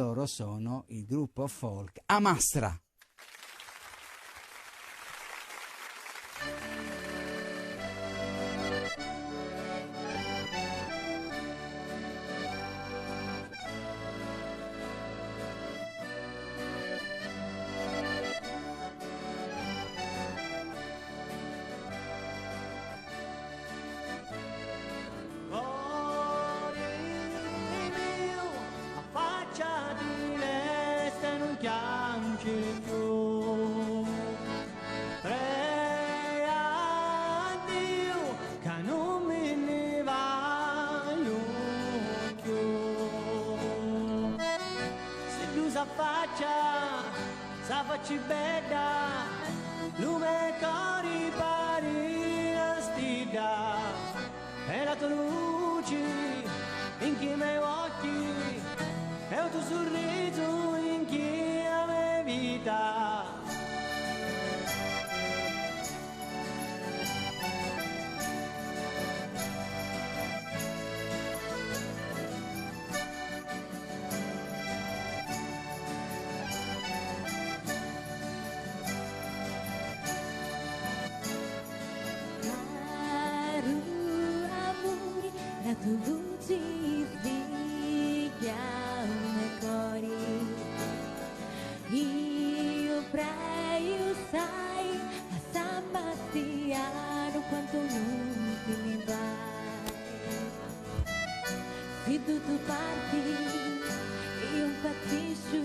loro sono il gruppo folk Amastra. Facci bella, lume cori pari la stida, e la tua luce in chi miei occhi, e il tuo sorriso in chi la mia vita. Tu voce sveglia nei cori, io prego, sai, a San Bastiano quanto non te ne vai. Se tu parti, io impazzisco,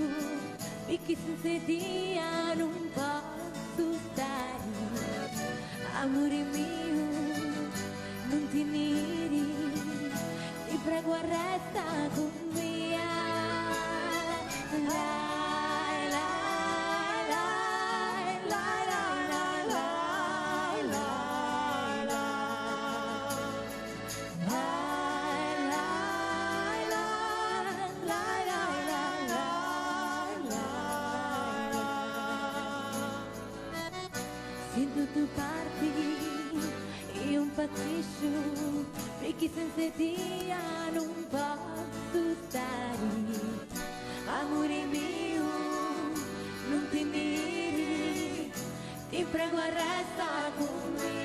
perché senza te non posso stare. Amore mio, non ti neri, ti prego resta con me. Se tu parti, io impazzisco, perché senza te non posso stare. Amore mio, non ti neri, ti prego resta con me.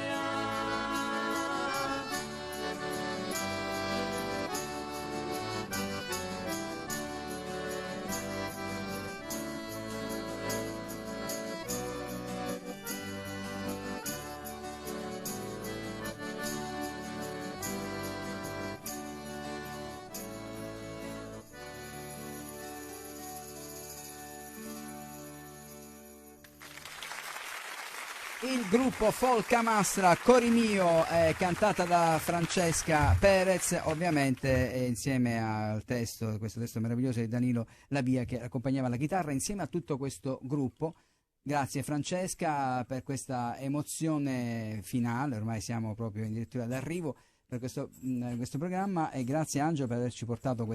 Il gruppo folk Amastra, Cori mio, cantata da Francesca Perez, ovviamente insieme al testo, questo testo meraviglioso di Danilo Lavia che accompagnava la chitarra, insieme a tutto questo gruppo. Grazie Francesca per questa emozione finale, ormai siamo proprio addirittura d'arrivo per questo programma, e grazie Angelo per averci portato